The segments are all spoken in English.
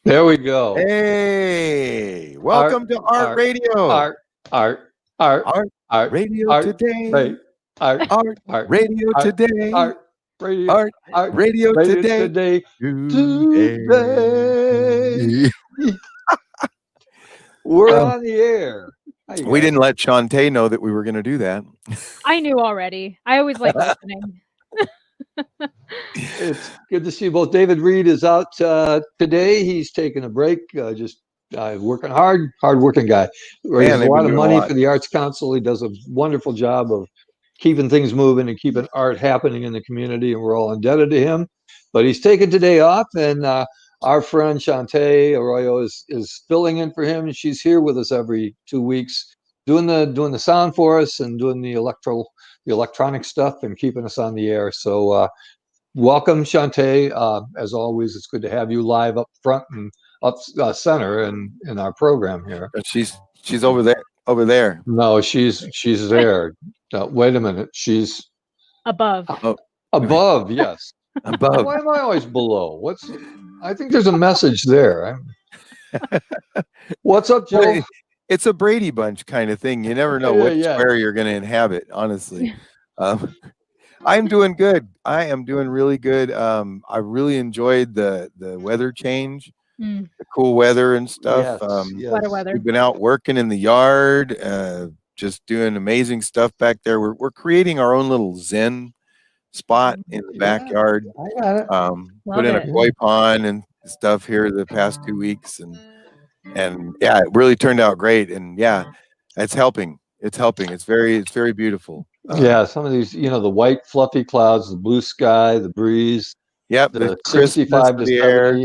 There we go. Hey, welcome to Art Radio. Art Radio today. art, Art art, Radio art, today. art, radio, Art art, Radio radio today. today, Today. We're on the air. We didn't let Shantae know that we were going to do that. I knew already. I always like listening. It's good to see you both. David Reed is out today. He's taking a break, just working hard working guy. Raises a lot of money for the Arts Council. He does a wonderful job of keeping things moving and keeping art happening in the community, and we're all indebted to him. But he's taking today off, and our friend Shantae Arroyo is filling in for him. She's here with us every 2 weeks, doing the sound for us and doing the electronic stuff and keeping us on the air. So welcome, Shantae. As always, it's good to have you live up front and up center in our program here. She's over there. Over there. No, she's there. Wait a minute. She's above. Above, yes. Above. Why am I always below? I think there's a message there. What's up, Joe? It's a Brady Bunch kind of thing. You never know what square you're going to inhabit, honestly. I'm doing good. I am doing really good. I really enjoyed the weather change, the cool weather and stuff. Wetter weather. We've been out working in the yard, just doing amazing stuff back there. We're creating our own little Zen spot in the backyard. I got it. Put in a koi pond and stuff here the past 2 weeks, and yeah, it really turned out great. And yeah, it's helping. It's very beautiful. Some of these, the white fluffy clouds, the blue sky, the breeze. Yep, the 65 to 70. Air.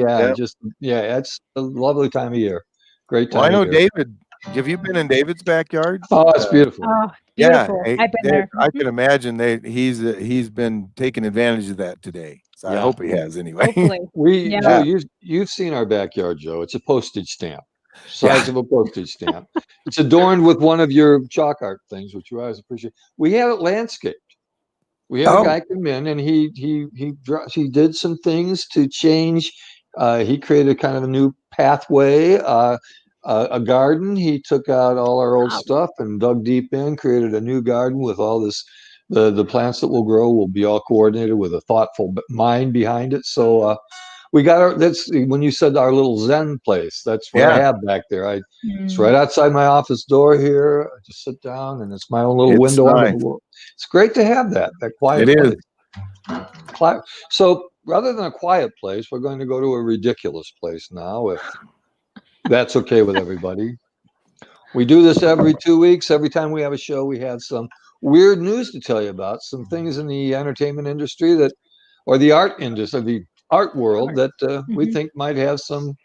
It's a lovely time of year. Great time. Well, I know of year. David. Have you been in David's backyard? Oh, it's beautiful. Oh, beautiful. Yeah, I've been there. I can imagine he's been taking advantage of that today. So I hope he has anyway. Hopefully. Joe, you've seen our backyard, Joe. It's a postage stamp. Size of a postage stamp. It's adorned with one of your chalk art things, which you always appreciate. We have it landscaped. We had a guy come in, and he did some things to change. He created kind of a new pathway, a garden. He took out all our old stuff and dug deep in, created a new garden with all this. The plants that will grow will be all coordinated with a thoughtful mind behind it. So we got that's when you said our little Zen place. That's what I have back there. It's right outside my office door here. I just sit down, and it's my own little window on the world. It's great to have that quiet place. It is. So rather than a quiet place, we're going to go to a ridiculous place now, if that's okay with everybody. We do this every 2 weeks. Every time we have a show, we have some weird news to tell you about, some things in the entertainment industry or the art industry, the art world that we think might have some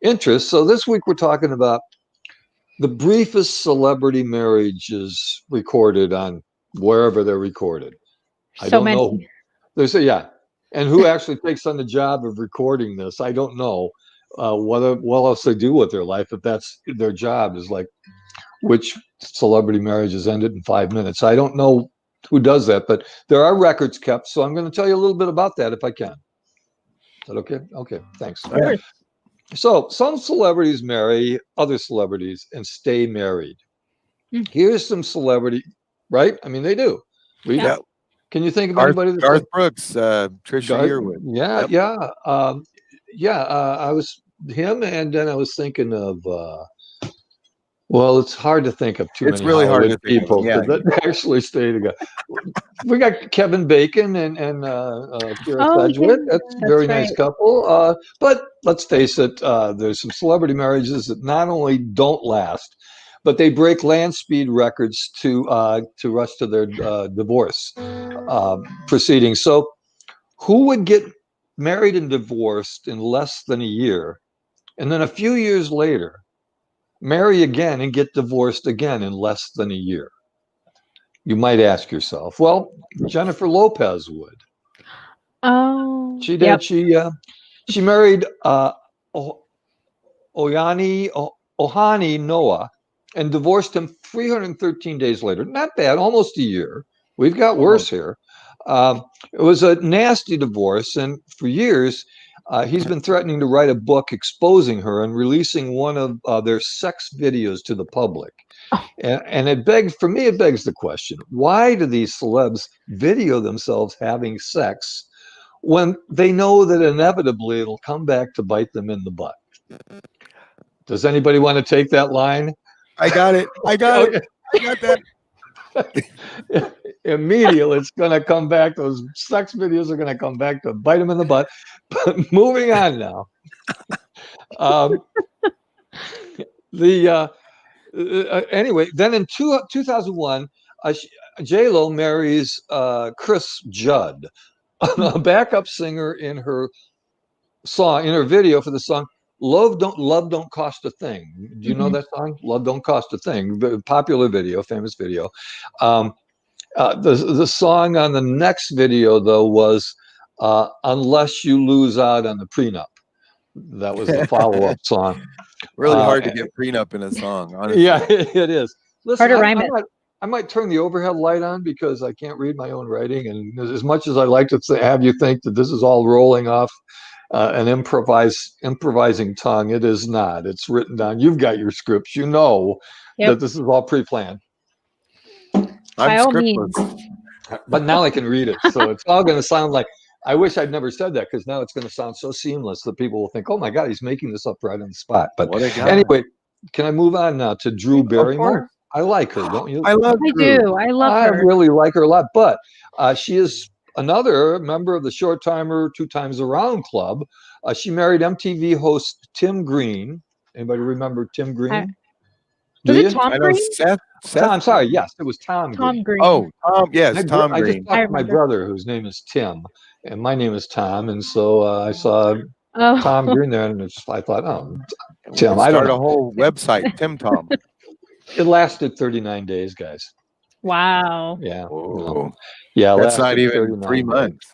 interest. So this week we're talking about the briefest celebrity marriages recorded on wherever they're recorded. I don't know. There's and who actually takes on the job of recording this? I don't know what else they do with their life if that's their job, is like which celebrity marriages ended in 5 minutes. I don't know who does that, but there are records kept. So I'm going to tell you a little bit about that if I can. Is that okay? Okay, thanks. Sure. So some celebrities marry other celebrities and stay married. Here's some celebrity, right? I mean, they do. Can you think of anybody? Garth Brooks, Trisha Yearwood. I was him, and then I was thinking of. Well, it's hard to think of too many. It's really hard to people that actually stay together. We got Kevin Bacon and Keira Sedgwick. That's a very nice couple. But let's face it, there's some celebrity marriages that not only don't last, but they break land speed records to rush to their divorce proceedings. So, who would get married and divorced in less than a year, and then a few years later marry again and get divorced again in less than a year? You might ask yourself. Well, Jennifer Lopez would. Oh, she did. Yep. She married Ohani Noah and divorced him 313 days later. Not bad, almost a year. We've got worse here. It was a nasty divorce, and for years He's been threatening to write a book exposing her and releasing one of their sex videos to the public. And it begs the question, why do these celebs video themselves having sex when they know that inevitably it'll come back to bite them in the butt? Does anybody want to take that line? I got it. I got it. I got that. Immediately, it's going to come back. Those sex videos are going to come back to bite them in the butt. But moving on now. Anyway, then in 2001, J-Lo marries Chris Judd, a backup singer in her video for the song Love Don't Cost a Thing. Do you know that song? Love Don't Cost a Thing. Popular video, famous video. The song on the next video, though, was Unless You Lose Out on the Prenup. That was the follow-up song. Really hard to get prenup in a song, honestly. Yeah, it is. Listen, Hard to rhyme it. I might turn the overhead light on because I can't read my own writing. And as much as I like to have you think that this is all rolling off an improvising tongue, it is not. It's written down. You've got your scripts. You know that this is all pre-planned. By all means. But now I can read it. So it's all going to sound like, I wish I'd never said that, because now it's going to sound so seamless that people will think, oh my God, he's making this up right on the spot. But anyway, can I move on now to Drew Barrymore? I like her, don't you? I do. I love her. I really like her a lot. But she is another member of the Short Timer, Two Times Around Club. She married MTV host Tim Green. Anybody remember Tim Green? Was it Tom Green? Seth? I'm sorry. Yes, it was Tom Green. Oh, Tom. Yes, Tom Green. I just talked to my brother, whose name is Tim, and my name is Tom, and so I saw Tom Green there, and I thought, oh, Tim. I don't know. Start a whole website, Tim Tom. It lasted 39 days, guys. Wow. Yeah. Yeah. That's not even 3 months.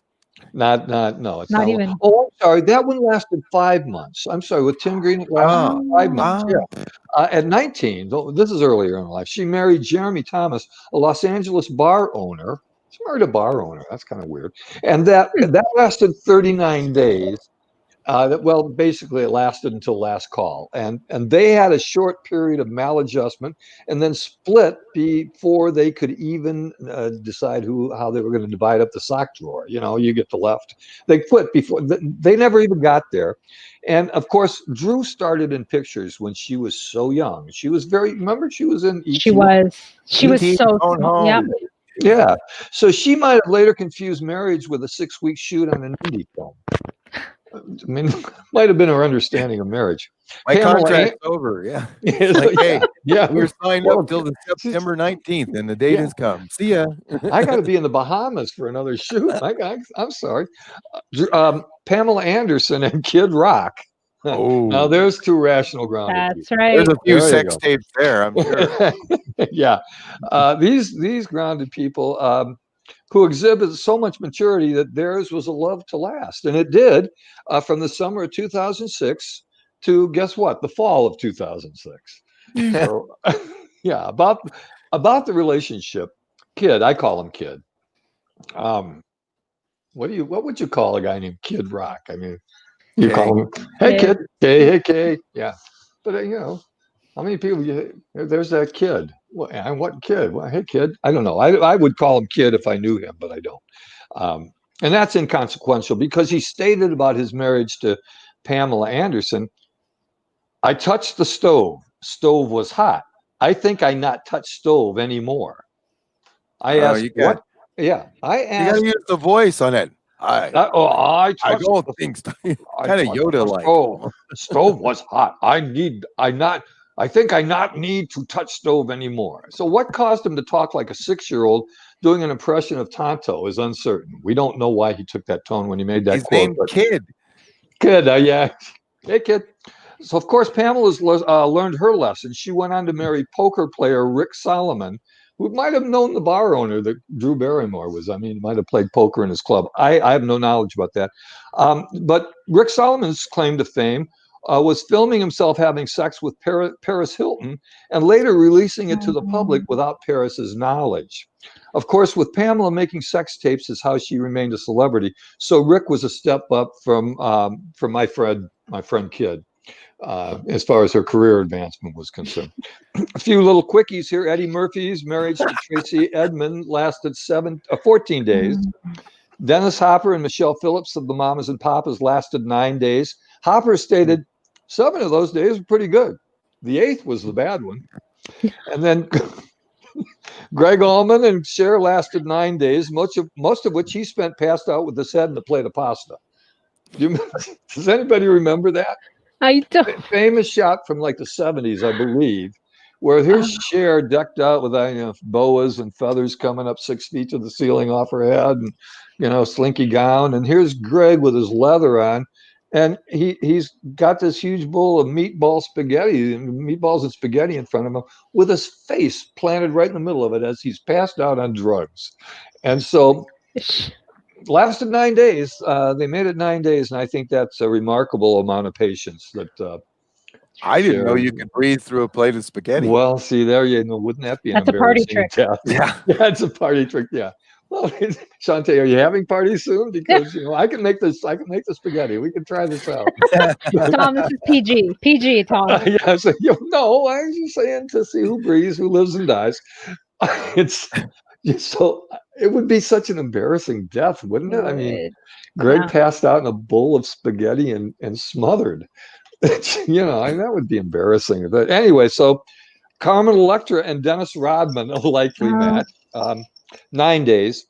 No, it's not even. Oh, I'm sorry. That one lasted 5 months. I'm sorry. With Tim Green, it lasted 5 months. Yeah. At 19, this is earlier in life, she married Jeremy Thomas, a Los Angeles bar owner. She married a bar owner. That's kind of weird. And that lasted 39 days. Well, basically, it lasted until last call, and they had a short period of maladjustment, and then split before they could even decide how they were going to divide up the sock drawer. You get the left. They quit before they never even got there, and of course, Drew started in pictures when she was so young. She was remember she was in E.T. She was so small. Yeah. Yeah. So she might have later confused marriage with a 6-week shoot on an indie film. I mean, might have been her understanding of marriage. My contract's over. Yeah. It's like, hey, we were signed up till the September 19th, and the date has come. See ya. I got to be in the Bahamas for another shoot. I'm sorry. Pamela Anderson and Kid Rock. Oh. Now there's two rational ground. That's right. There's a few sex tapes there, I'm sure. Yeah. These grounded people who exhibit so much maturity that theirs was a love to last. And it did, from the summer of 2006 to, guess what, the fall of 2006. So, yeah, about the relationship. Kid, I call him Kid. What would you call a guy named Kid Rock? I mean, you call him, hey, Kid. Hey, Kay. Yeah. But, how many people there's that kid? What kid? Well, hey, kid. I don't know. I would call him Kid if I knew him, but I don't. And that's inconsequential because he stated about his marriage to Pamela Anderson, I touched the stove. Stove was hot. I think I not touch stove anymore. I asked, what? Yeah. I asked. You got to use the voice on it. I don't think kind of Yoda-like. Stove was hot. I think I not need to touch stove anymore. So what caused him to talk like a 6-year-old doing an impression of Tonto is uncertain. We don't know why he took that tone when he made that quote. His name Kid. Kid, yeah. Hey, Kid. So, of course, Pamela's learned her lesson. She went on to marry poker player Rick Solomon, who might have known the bar owner that Drew Barrymore was. I mean, he might have played poker in his club. I have no knowledge about that. But Rick Solomon's claim to fame was filming himself having sex with Paris Hilton and later releasing it to the public without Paris's knowledge. Of course, with Pamela making sex tapes is how she remained a celebrity. So Rick was a step up from my friend Kid, as far as her career advancement was concerned. A few little quickies here. Eddie Murphy's marriage to Tracy Edmond lasted 14 days. Dennis Hopper and Michelle Phillips of the Mamas and Papas lasted 9 days. Hopper stated 7 of those days were pretty good. The 8th was the bad one. And then Greg Allman and Cher lasted 9 days, most of which he spent passed out with his head in a plate of pasta. Does anybody remember that? I don't. Famous shot from like the 70s, I believe, where here's Cher decked out with boas and feathers coming up 6 feet to the ceiling off her head, and slinky gown. And here's Greg with his leather on, and he's got this huge bowl of meatballs and spaghetti in front of him, with his face planted right in the middle of it as he's passed out on drugs. And so lasted 9 days. They made it 9 days, and I think that's a remarkable amount of patience that I didn't know you could breathe through a plate of spaghetti. Well, see, there you go. Wouldn't that be an embarrassing party trick? Yeah, it's a party trick. Yeah. Well, Shantae, are you having parties soon? Because I can make this. I can make the spaghetti. We can try this out. Tom, this is PG. PG, Tom. Yeah. So, no, I was just saying to see who breathes, who lives and dies. So it would be such an embarrassing death, wouldn't it? I mean, Greg passed out in a bowl of spaghetti and smothered. That would be embarrassing. But anyway, so Carmen Electra and Dennis Rodman a likely match. 9 days.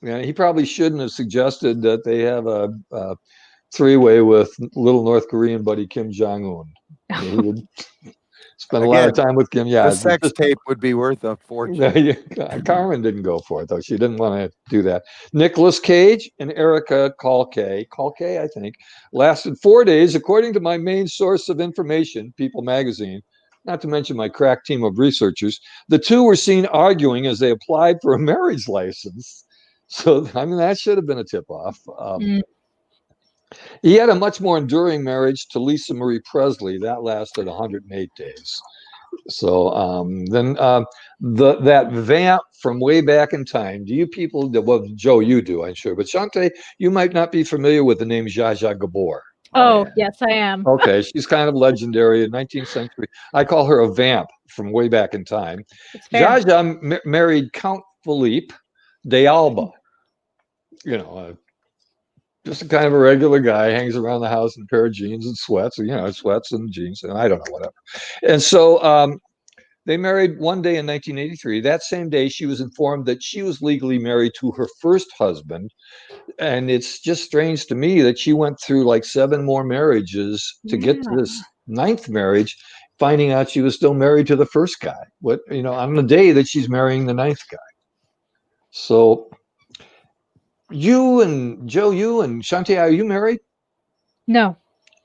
He probably shouldn't have suggested that they have a three-way with little North Korean buddy Kim Jong-un. He would spend a lot of time with Kim. Yeah, the sex tape would be worth a fortune. Carmen didn't go for it, though. She didn't want to do that. Nicolas Cage and Erica Kalke, I think, lasted 4 days, according to my main source of information, People Magazine, not to mention my crack team of researchers. The two were seen arguing as they applied for a marriage license. So, I mean, that should have been a tip-off. He had a much more enduring marriage to Lisa Marie Presley. That lasted 108 days. So then that vamp from way back in time. Do you people, well, Joe, you do, I'm sure. But Shantae, you might not be familiar with the name Zsa Zsa Gabor. Oh, yes, I am. Okay, she's kind of legendary in 19th century. I call her a vamp from way back in time. Zsa Zsa married Count Philippe de Alba. Just a kind of a regular guy, hangs around the house in a pair of jeans and sweats, sweats and jeans, and I don't know, whatever. And so they married one day in 1983. That same day, she was informed that she was legally married to her first husband. And it's just strange to me that she went through like 7 more marriages to get to this 9th marriage, finding out she was still married to the first guy. On the day that she's marrying the 9th guy. So you and Joe, you and Shantae, are you married? No.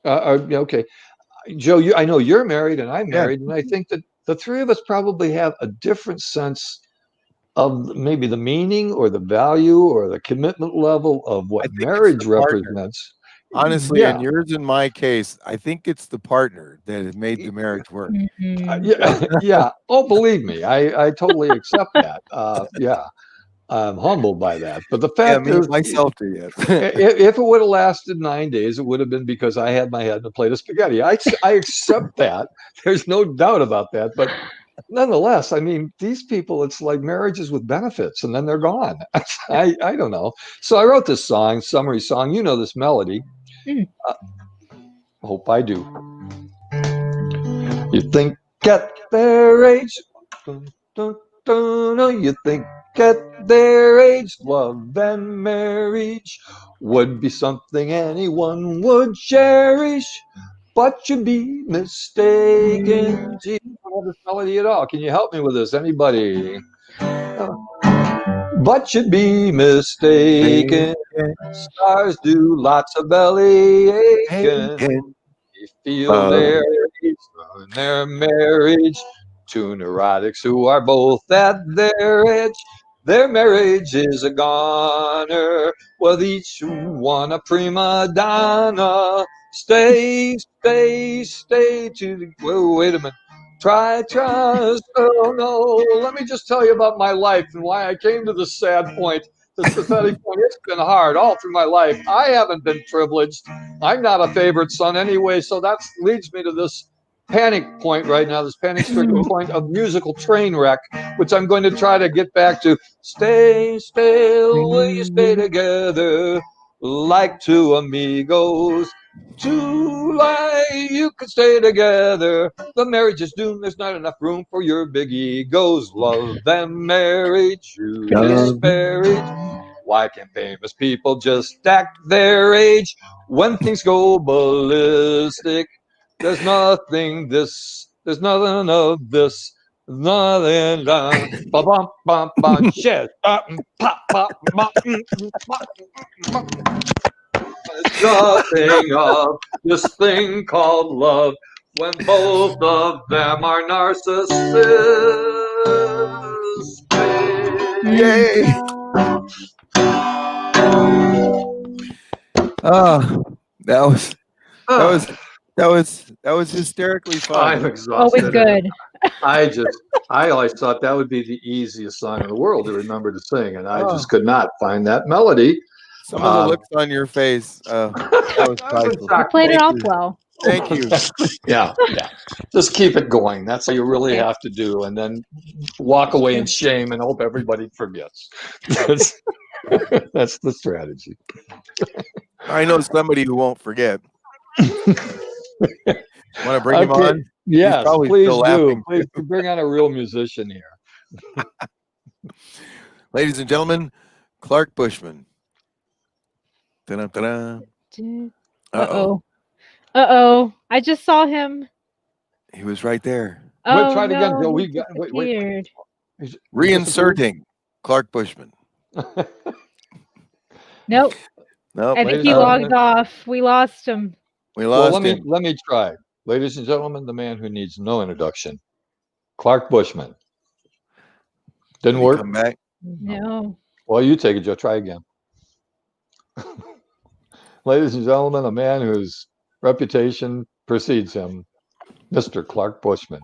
Okay. Joe, I know you're married and I'm married, and I think that the three of us probably have a different sense of maybe the meaning or the value or the commitment level of what marriage represents. Honestly, in yours and my case, I think it's the partner that has made the marriage work. Yeah. Oh, believe me, I totally accept that. I'm humbled by that. But the fact is, myself too, yes. If it would have lasted 9 days, it would have been because I had my head in a plate of spaghetti. I accept that. There's no doubt about that. But nonetheless, I mean, these people, it's like marriages with benefits, and then they're gone. I don't know. So I wrote this summary song. You know this melody. Hope I do. You think at their age, you think at their age, love and marriage would be something anyone would cherish. But you'd be mistaken. Gee, I don't have this melody at all. Can you help me with this? Anybody? But you'd be mistaken. Stars do lots of belly aching. They feel their marriage. Two neurotics who are both at their edge. Their marriage is a goner, with each one a prima donna. Stay to the... Whoa, wait a minute. trust. Oh no, let me just tell you about my life and why I came to this sad point, this pathetic point. It's been hard all through my life. I haven't been privileged. I'm not a favorite son anyway, so that leads me to this panic point right now, this panic-stricken point of musical train wreck, which I'm going to try to get back to. Stay still, will you stay together like two amigos? Two lie, you can stay together. The marriage is doomed. There's not enough room for your big egos. Love them married, Judas buried. Why can't famous people just act their age when things go ballistic? There's nothing of this, nothing done. Ba bum bum bum shit. Pop pop pop. There's nothing of this thing called love when both of them are narcissists. Yay! Oh, that was hysterically fun. I'm exhausted. Always good. I always thought that would be the easiest song in the world to remember to sing, and I just could not find that melody. Some of the looks on your face. That was priceless. You played it off well. Thank you. Yeah. Just keep it going. That's what you really have to do, and then walk away in shame and hope everybody forgets. That's the strategy. I know somebody who won't forget. Want to bring him on? Yes, please do. Please bring on a real musician here. Ladies and gentlemen, Clark Buschmann. Da-da-da-da. Uh-oh. I just saw him. He was right there. Oh, try it again, no, Joe. wait. Reinserting Clark Buschmann. Nope. Nope. I think he logged off. We lost him. We lost him. Let me try. Ladies and gentlemen, the man who needs no introduction, Clark Buschmann. Didn't work? Come back? No. Well, you take it, Joe. Try again. Ladies and gentlemen, a man whose reputation precedes him, Mr. Clark Buschmann.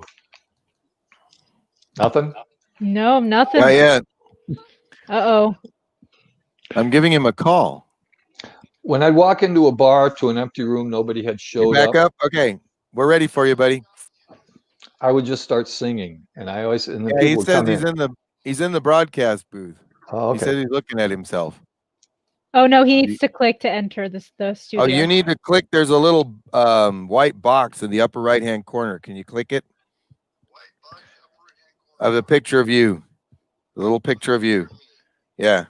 Nothing? No, nothing. Not yet. Uh-oh. I'm giving him a call. When I'd walk into a bar to an empty room, nobody had showed up. Back up? Okay. We're ready for you, buddy. I would just start singing, and I always he says he's in the broadcast booth. Oh, okay. He said he's looking at himself. Oh no, he needs to click to enter the studio. Oh, you need to click. There's a little white box in the upper right-hand corner. Can you click it? I have a picture of you. A little picture of you. Yeah.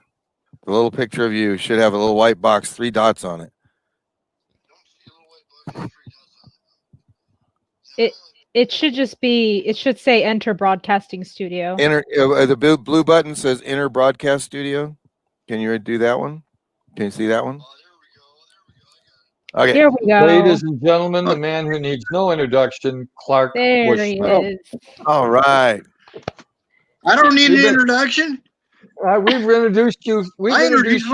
The little picture of you should have a little white box, 3 dots on it. It should just be. It should say enter broadcasting studio. The blue button says enter broadcast studio. Can you do that one? Can you see that one? Okay. Here we go. Ladies and gentlemen, the man who needs no introduction, Clark There Buschmann. he is. All right. I don't need an introduction. We've introduced you. We've introduced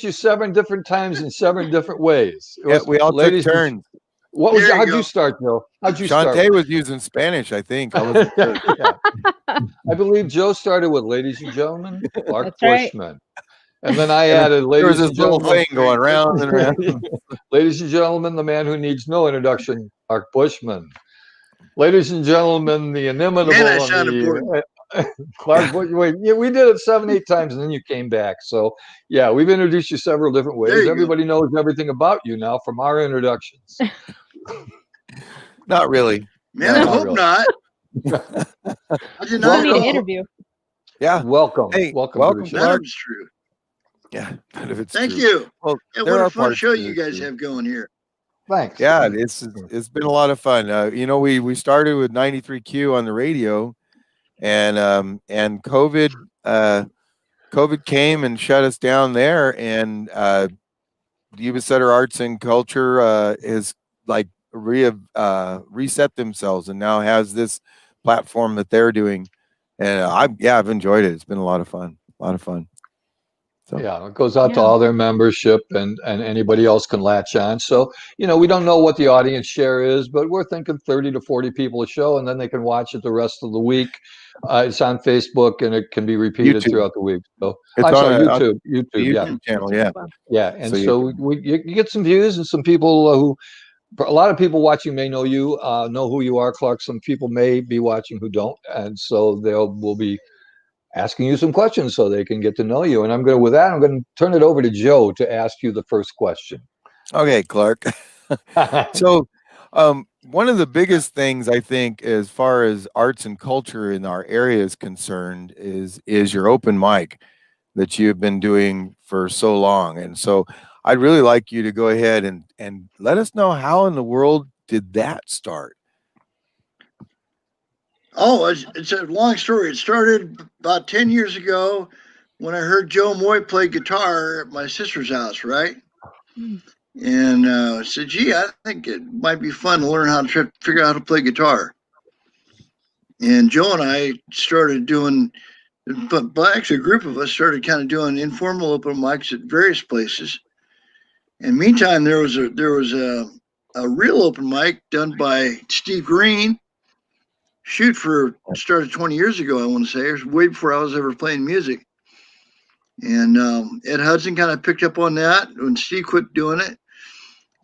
you 7 different times in 7 different ways. We all took turns. How'd you start, Joe? How'd you start? Shantae was using Spanish, I think. I believe Joe started with "Ladies and gentlemen, Clark Buschmann," right. And then I added, "Ladies and little gentlemen," thing going round and round. "Ladies and gentlemen, the man who needs no introduction, Clark Buschmann." Ladies and gentlemen, the inimitable Clark Buschmann. Wait, we did it 7, 8 times, and then you came back. So, yeah, we've introduced you several different ways. Everybody knows everything about you now from our introductions. Not really. Man, I hope not. I did not need an interview. Yeah. Welcome. Hey, welcome. None of it's true. Yeah, none of it's Thank true. you. Well, what a fun show you guys have going here. Thanks. Yeah, it's been a lot of fun. We started with 93Q on the radio, and COVID came and shut us down there, and YubaSutterArts&Culture is like reset themselves and now has this platform that they're doing, and I've enjoyed it. It's been a lot of fun. So Yeah, it goes out to all their membership, and anybody else can latch on. So, we don't know what the audience share is, but we're thinking 30 to 40 people a show, and then they can watch it the rest of the week. It's on Facebook, and it can be repeated YouTube. throughout the week. So It's I'm on sorry, a YouTube, the yeah. YouTube channel. Yeah. Yeah, and So so you get some views, and some people who, a lot of people watching may know you, know who you are, Clark. Some people may be watching who don't, and so will be asking you some questions so they can get to know you. And I'm going to turn it over to Joe to ask you the first question. Okay, Clark. So, one of the biggest things I think, as far as arts and culture in our area is concerned, is your open mic that you've been doing for so long. And so, I'd really like you to go ahead and let us know, how in the world did that start? Oh, it's a long story. It started about 10 years ago when I heard Joe Moy play guitar at my sister's house, right? And I said, gee, I think it might be fun to learn how to figure out how to play guitar. And Joe and I started doing, but actually a group of us started kind of doing informal open mics at various places. And meantime, there was a real open mic done by Steve Green. Started 20 years ago, I want to say. It was way before I was ever playing music. And Ed Hudson kind of picked up on that when Steve quit doing it.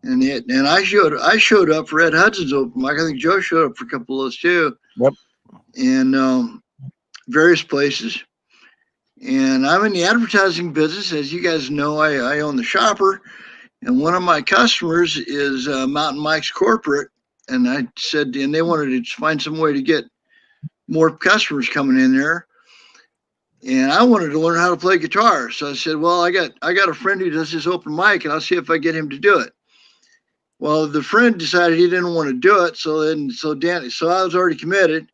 And I showed up for Ed Hudson's open mic. I think Joe showed up for a couple of those too. Yep. And various places. And I'm in the advertising business. As you guys know, I own the Shopper. And one of my customers is Mountain Mike's Corporate. And I said, and they wanted to find some way to get more customers coming in there. And I wanted to learn how to play guitar. So I said, well, I got a friend who does this open mic, and I'll see if I get him to do it. Well, the friend decided he didn't want to do it. So I was already committed.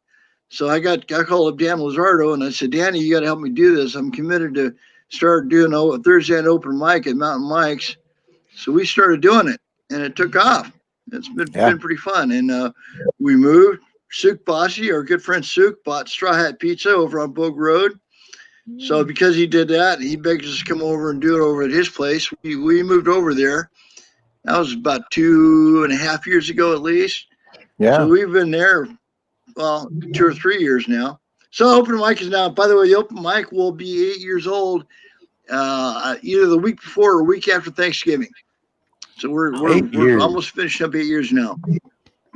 So I called up Dan Lizardo and I said, Danny, you got to help me do this. I'm committed to start doing a Thursday night open mic at Mountain Mike's. So we started doing it, and it took off. It's been pretty fun. And we moved. Suk Bossi, our good friend Suk, bought Straw Hat Pizza over on Bogue Road. So because he did that, he begged us to come over and do it over at his place. We moved over there. That was about 2.5 years ago at least. Yeah. So we've been there, 2 or 3 years now. So open mic is now, by the way, the open mic will be 8 years old, either the week before or week after Thanksgiving. So we're almost finished up 8 years now.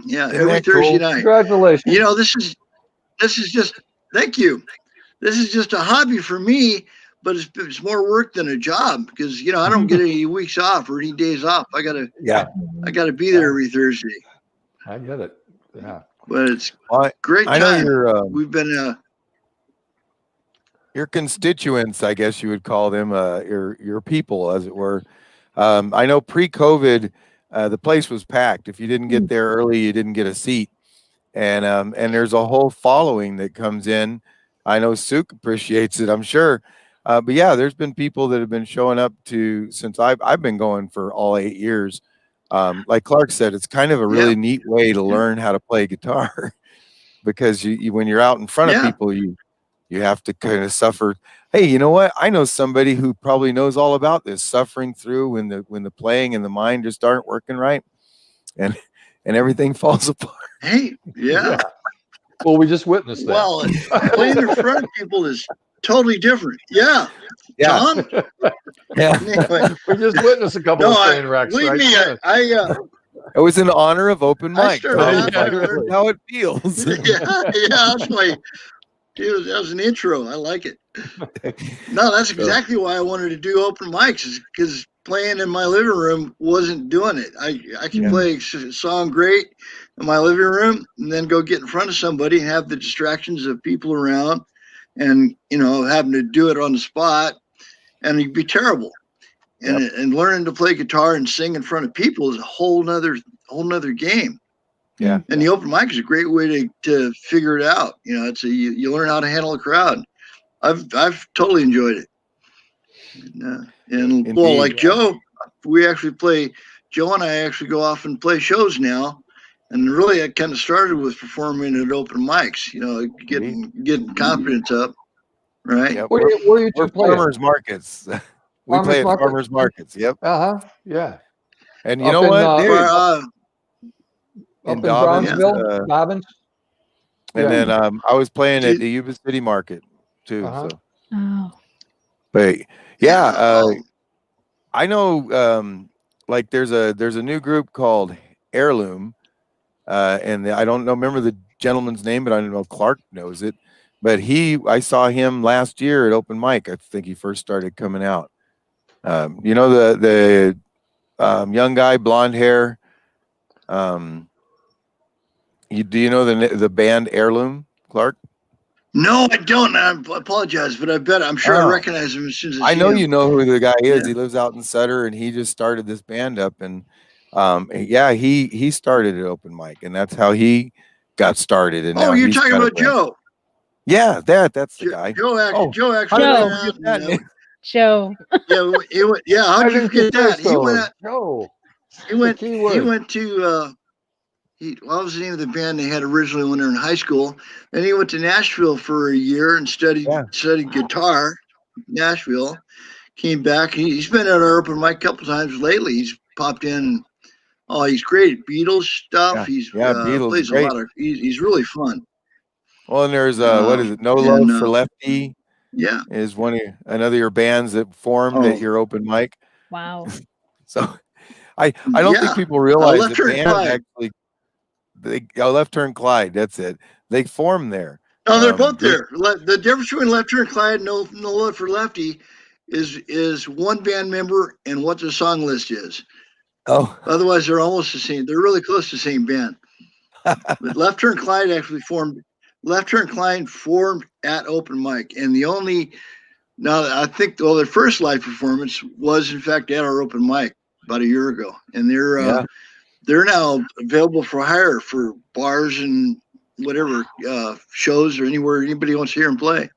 Yeah, every Thursday night. Congratulations. This is just, thank you. This is just a hobby for me, but it's more work than a job because, I don't get any weeks off or any days off. I gotta be there every Thursday. I get it. Yeah. But it's great time. I know we've been your constituents, I guess you would call them, your people, as it were. I know pre-COVID, the place was packed. If you didn't get there early, you didn't get a seat. And there's a whole following that comes in. I know Suk appreciates it, I'm sure. But yeah, there's been people that have been showing up since I've been going for all 8 years. Like Clark said, it's kind of a really neat way to learn how to play guitar because you when you're out in front of people, you have to kind of suffer. Hey, you know what? I know somebody who probably knows all about this, suffering through when the playing and the mind just aren't working right, and everything falls apart. Hey, yeah. Well, we just witnessed that. Well, playing in front of people is totally different. Yeah. Tom? Yeah. Anyway, We just witnessed a couple of train wrecks. Believe right? me, It was in honor of open I mic. started out How it feels. that's why, dude, that was an intro. I like it. No, that's exactly why I wanted to do open mics, is because playing in my living room wasn't doing it. I can play a song great in my living room and then go get in front of somebody and have the distractions of people around and, having to do it on the spot, and it'd be terrible. And learning to play guitar and sing in front of people is a whole nother game. Yeah. And the open mic is a great way to figure it out. It's you learn how to handle a crowd. I've totally enjoyed it. And well, like Joe, Joe and I actually go off and play shows now. And really, I kind of started with performing at open mics, getting confidence up, right? Yep. Where you two play? Farmers markets. We play at market? farmers markets. Yep. Yeah. And you Up know in, what? Far, up in Dobbins, Brownsville, Dobbins. and then I was playing at Dude. the Yuba City Market too. So, Oh. but yeah, oh, I know. Like there's a new group called Heirloom, and I don't know. Remember the gentleman's name, but I don't know. Clark knows it. But I saw him last year at open mic. I think he first started coming out. You know the young guy, blonde hair. Do you know the band Heirloom, Clark? no, I don't. I apologize, but I'm sure I Oh. recognize him as soon as I I see know him. you know who the guy is. Yeah. He lives out in Sutter, and he just started this band up. And yeah, he started at open mic, and that's how he got started. And Oh, now you're he's talking got a about band. Joe. Yeah, that's the guy. Joe How did I Joe. forget that? Joe. How'd you didn't forget say that? He so? went out, Joe. he went key he word. went to what was the name of the band they had originally when they were in high school? Then he went to Nashville for a year and studied guitar. Nashville, came back. He's been at our open mic a couple times lately. He's popped in. Oh, he's great. Beatles stuff. He's Beatles, plays a great. lot of. He's really fun. Well, and there's what is it? No Love for Lefty. Yeah, is another of your bands that formed at your open mic. Wow. So I don't think people realize Left that Turn bands Clyde. actually Left Turn Clyde. That's it. They form there. No, they're both there. The difference between Left Turn Clyde and No Love for Lefty is one band member and what the song list is. Oh, otherwise they're almost the same. They're really close to the same band. But Left Turn Clyde actually formed. Left Turn Clyde formed at open mic, and I think their first live performance was in fact at our open mic about a year ago, and they're now available for hire for bars and whatever shows or anywhere anybody wants to hear them play.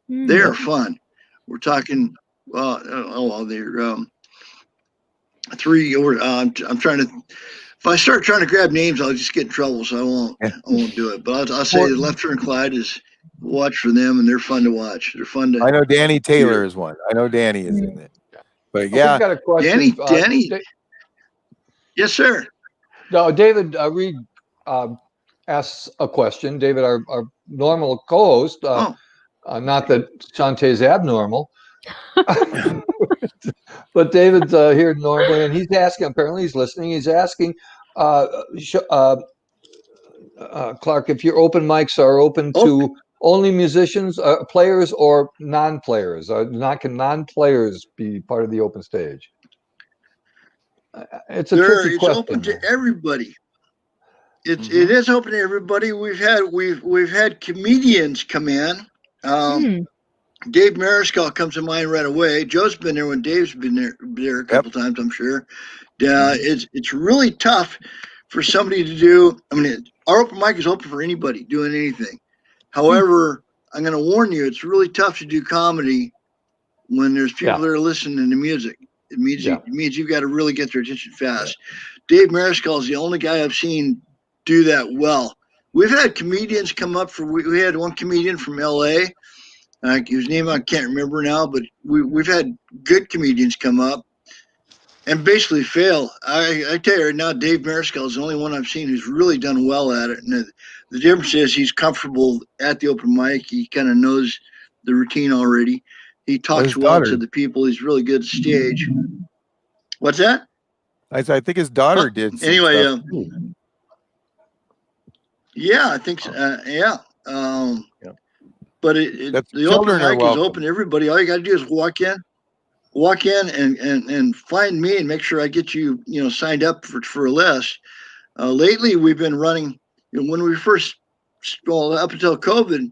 They're fun. We're talking. They're three. I'm trying to. If I start trying to grab names, I'll just get in trouble. So I won't do it. But I'll say that Left Turn Clyde is watch for them, and they're fun to watch. They're fun to. I know Danny Taylor is one. I know Danny is in it. But yeah, I've got a question. Danny. Yes, sir. No, David Reed asks a question. David, our normal co-host, not that Shantae's abnormal, but David's here normally, and he's asking. Apparently, he's listening. He's asking, Clark, if your open mics are open to only musicians, players, or non-players. Can non-players be part of the open stage? It's a tricky question. It's open to everybody. It is open to everybody. We've had comedians come in. Dave Mariscal comes to mind right away. Joe's been there when Dave's been there a couple times, I'm sure. It's really tough for somebody to do. I mean, our open mic is open for anybody doing anything. However, I'm going to warn you, it's really tough to do comedy when there's people that are listening to music. It means you've got to really get their attention fast. Dave Mariscal is the only guy I've seen do that well. We've had comedians come up we had one comedian from LA. His name I can't remember now, but we've had good comedians come up and basically fail. I tell you right now, Dave Mariscal is the only one I've seen who's really done well at it. And the difference is he's comfortable at the open mic. He kind of knows the routine already. He talks well to the people. He's really good at stage. What's that? I think his daughter did. Anyway, yeah, I think so. But the open mic is open to everybody. All you got to do is walk in and find me and make sure I get you signed up for a list. Lately, we've been running. When we first, up until COVID,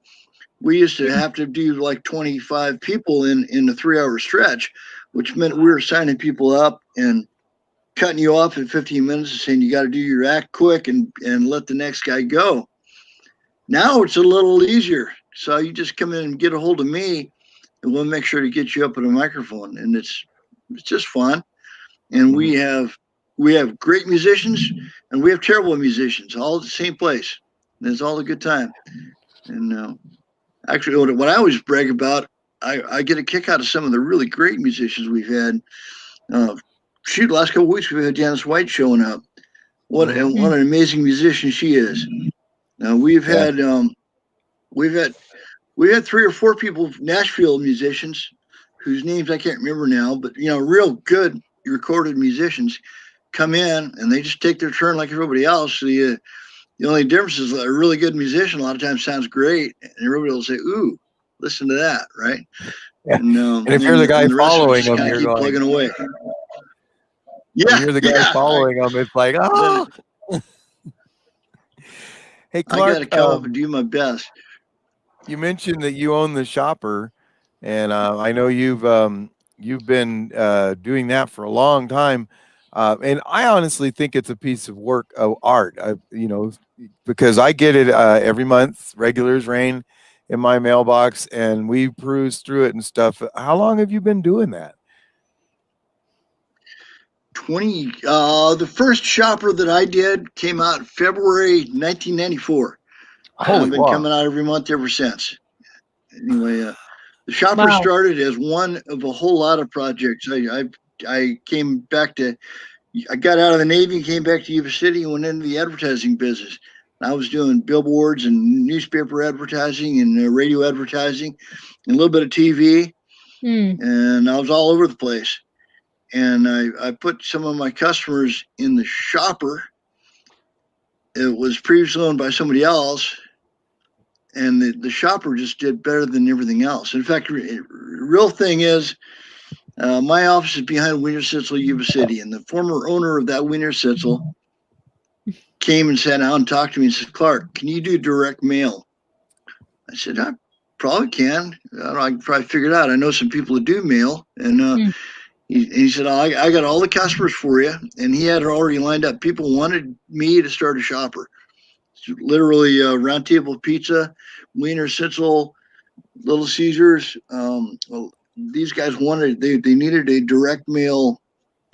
we used to have to do like 25 people in a 3-hour stretch, which meant we were signing people up and cutting you off in 15 minutes and saying you got to do your act quick and let the next guy go. Now it's a little easier. So you just come in and get a hold of me and we'll make sure to get you up on a microphone. And it's just fun. And we have great musicians and we have terrible musicians all at the same place. And it's all a good time. And actually what I always brag about I get a kick out of some of the really great musicians we've had. Shoot, last couple of weeks we've had Janice White showing up. What an amazing musician she is. We've had 3 or 4 people, Nashville musicians, whose names I can't remember now, but real good recorded musicians come in and they just take their turn like everybody else. The only difference is a really good musician a lot of times sounds great, and everybody will say, "Ooh, listen to that," right? Yeah. And if you're the guy following them, you're going, plugging away. Yeah, when you're the guy following them. It's like, oh. Hey, Clark, I got to come up and do my best. You mentioned that you own the shopper, and I know you've been doing that for a long time. And I honestly think it's a piece of work of art, because I get it every month, regular as rain, in my mailbox, and we peruse through it and stuff. How long have you been doing that? 20. The first shopper that I did came out in February 1994. I've been coming out every month ever since. Anyway, the shopper started as one of a whole lot of projects. I came back to, I got out of the Navy and came back to Yuba City and went into the advertising business. I was doing billboards and newspaper advertising and radio advertising and a little bit of TV. And I was all over the place. And I put some of my customers in the shopper. It was previously owned by somebody else. And the shopper just did better than everything else. In fact, real thing is, my office is behind Wiener Schnitzel, Yuba City, and the former owner of that Wiener Schnitzel came and sat down and talked to me and said, "Clark, can you do direct mail?" I said, "I probably can. I can probably figure it out. I know some people who do mail." And he said, I got all the customers for you. And he had already lined up. People wanted me to start a shopper. Literally Round Table Pizza, Wiener Schnitzel, Little Caesars. These guys wanted, they needed a direct mail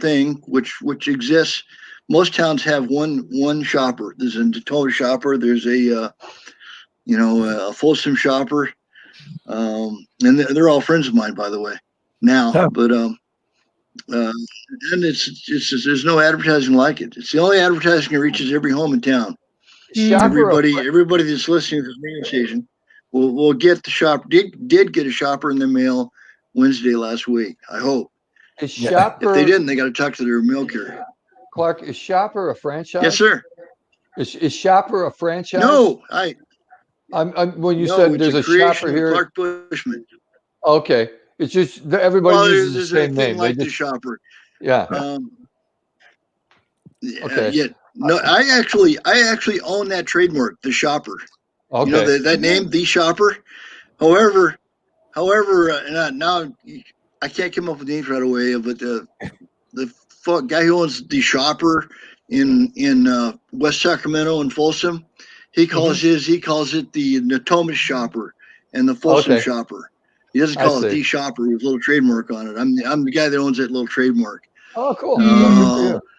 thing, which exists. Most towns have one shopper. There's a Tacoma shopper. There's a Folsom shopper. And they're all friends of mine, by the way, now. But and it's there's no advertising like it. It's the only advertising that reaches every home in town. Everybody that's listening to this radio station will get the shop. Did get a shopper in the mail Wednesday last week. I hope. Is shopper? If they didn't, they got to talk to their mail carrier. Clark, is shopper a franchise? Yes, sir. Is shopper a franchise? No, when you said there's a shopper here, Clark Buschmann. Okay, it's just everybody uses the same name. Like the shopper. Yeah. Okay. No, I actually own that trademark, the shopper. Okay. You know that name, the shopper. However, now I can't come up with names right away. But the guy who owns the shopper in West Sacramento and Folsom, he calls it the Natomas shopper and the Folsom shopper. He doesn't call it the shopper with a little trademark on it. I'm the guy that owns that little trademark. Oh, cool.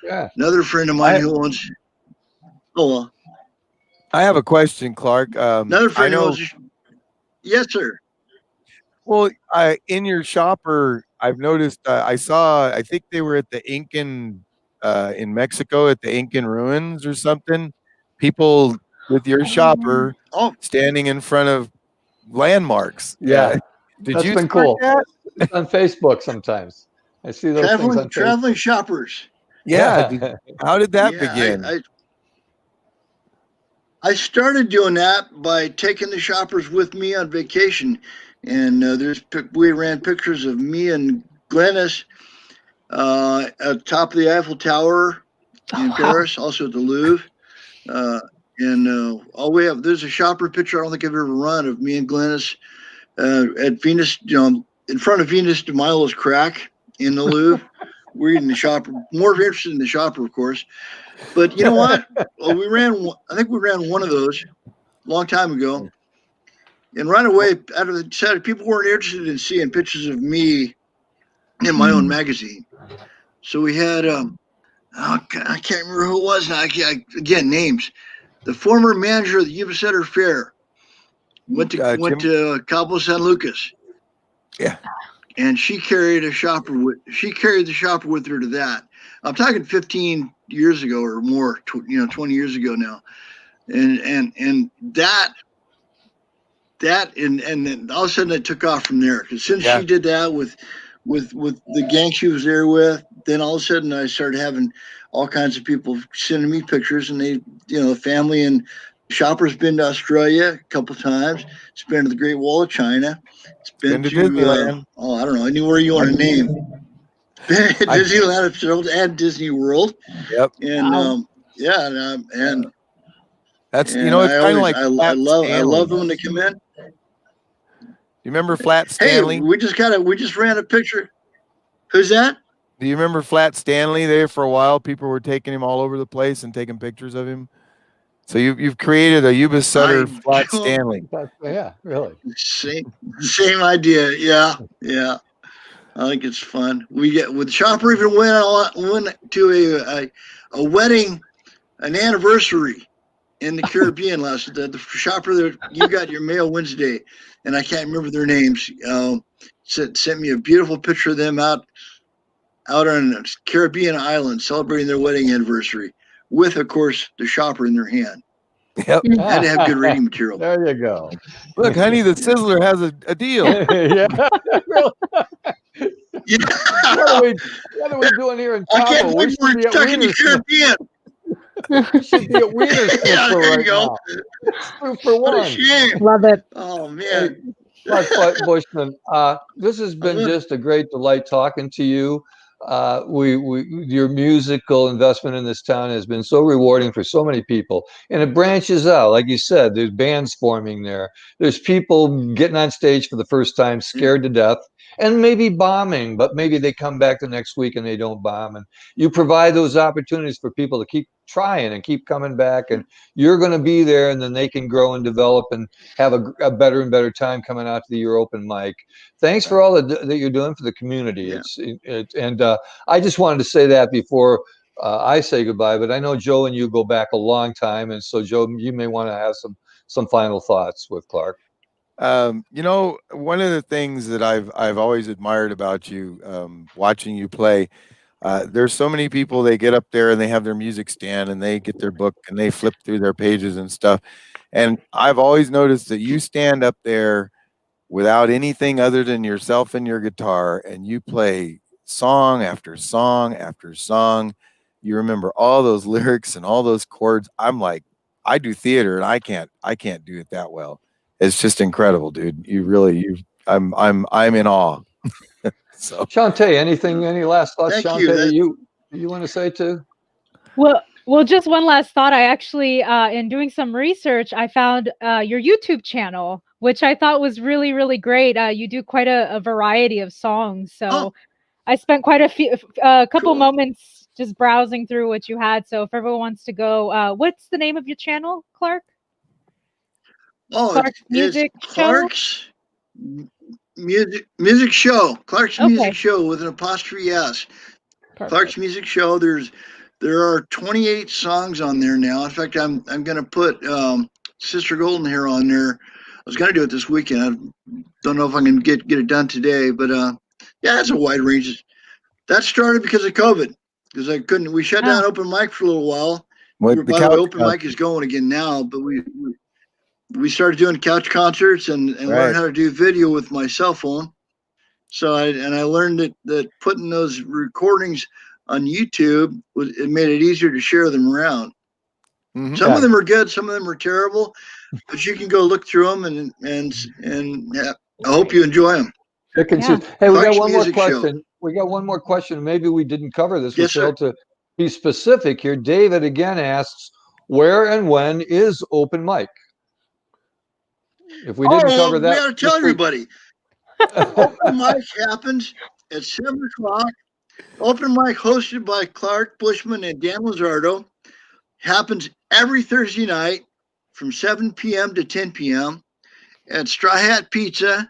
Yeah. Another friend of mine who owns. I have a question, Clark. Another friend who owns. Yes, sir. Well, in your shopper, I've noticed. I think they were at the Incan in Mexico at the Incan ruins or something. People with your shopper standing in front of landmarks. Yeah. Did That's you been cool. That? It's on Facebook sometimes. I see those things on traveling shoppers. Yeah. How did that begin? I started doing that by taking the shoppers with me on vacation, and we ran pictures of me and Glennis at top of the Eiffel Tower in Paris, also at the Louvre. There's a shopper picture I don't think I've ever run of me and Glennis at Venus, in front of Venus de Milo's crack in the Louvre. We're in the shopper, more interested in the shopper, of course. But you know what? I think we ran one of those a long time ago. And right away, people weren't interested in seeing pictures of me in my own magazine. So we had, I can't remember who it was now. Again, names. The former manager of the YubaSutter Fair went to Cabo San Lucas. Yeah. And she carried the shopper with her to that. I'm talking 15 years ago or more, 20 years ago now. And that and then all of a sudden it took off from there. Because since she did that with the gang she was there with, then all of a sudden I started having all kinds of people sending me pictures, and they, family and shoppers been to Australia a couple times. It's been to the Great Wall of China. It's been to Disneyland. I don't know, anywhere you want to name. Disneyland and Disney World. Yep. And and that's and it's kind of like I love them when they come in. You remember Flat Stanley? Hey, we just ran a picture. Who's that? Do you remember Flat Stanley? There for a while, people were taking him all over the place and taking pictures of him. So you've created a YubaSutter Flat Stanley. Yeah, really. Same idea. Yeah. I think it's fun. We get with Shopper even went to a wedding, an anniversary in the Caribbean last. The Shopper that you got your mail Wednesday, and I can't remember their names. Sent me a beautiful picture of them out on a Caribbean island celebrating their wedding anniversary with, of course, the Shopper in their hand. Yep. Had to have good reading material. There you go. Look, honey, the Sizzler has a deal. Yeah. Yeah. What are we doing here in I Cabo? can't believe we're stuck in the Caribbean. We should be at Wiener Schnitzel there you right go. now. 2 for 1. What a shame. Love it. Oh man. Clark Buschmann, this has been just a great delight talking to you. Your musical investment in this town has been so rewarding for so many people, and it branches out. Like you said, there's bands forming there. There's people getting on stage for the first time, scared to death, and maybe bombing, but maybe they come back the next week and they don't bomb. And you provide those opportunities for people to keep trying and keep coming back, and you're going to be there, and then they can grow and develop and have a better and better time coming out to your open mic. Thanks for all that you're doing for the community. Yeah. I just wanted to say that before I say goodbye, but I know Joe and you go back a long time, and so Joe, you may want to have some final thoughts with Clark. One of the things that I've always admired about you, watching you play, there's so many people, they get up there and they have their music stand and they get their book and they flip through their pages and stuff. And I've always noticed that you stand up there without anything other than yourself and your guitar, and you play song after song after song. You remember all those lyrics and all those chords. I'm like, I do theater and I can't do it that well. It's just incredible, dude. I'm in awe. So Shantae, any last thoughts, Thank Shantae, that you. you want to say too? Well, just one last thought. I actually, in doing some research, I found your YouTube channel, which I thought was really, really great. You do quite a variety of songs. So I spent quite a couple moments just browsing through what you had. So if everyone wants to go, what's the name of your channel, Clark? Clark's Music Show. Clark's Music Show with an apostrophe S. Perfect. Clark's Music Show. There are 28 songs on there now. In fact, I'm going to put Sister Golden Hair on there. I was going to do it this weekend. I don't know if I can get it done today, but yeah, it's a wide range. That started because of COVID, because we shut down open mic for a little while. By the way, open mic is going again now, but we started doing couch concerts and learned how to do video with my cell phone. So I learned that putting those recordings on YouTube, it made it easier to share them around. Mm-hmm. Some of them are good, some of them are terrible, but you can go look through them and I hope you enjoy them. Hey, we got one more question. We got one more question. Maybe we didn't cover this. We failed to be specific here. David again asks, where and when is open mic? If we didn't cover that, we got to tell everybody. Open mic happens at 7:00. Open mic hosted by Clark Buschmann and Dan Lizardo happens every Thursday night from 7 p.m. to 10 p.m. at Straw Hat Pizza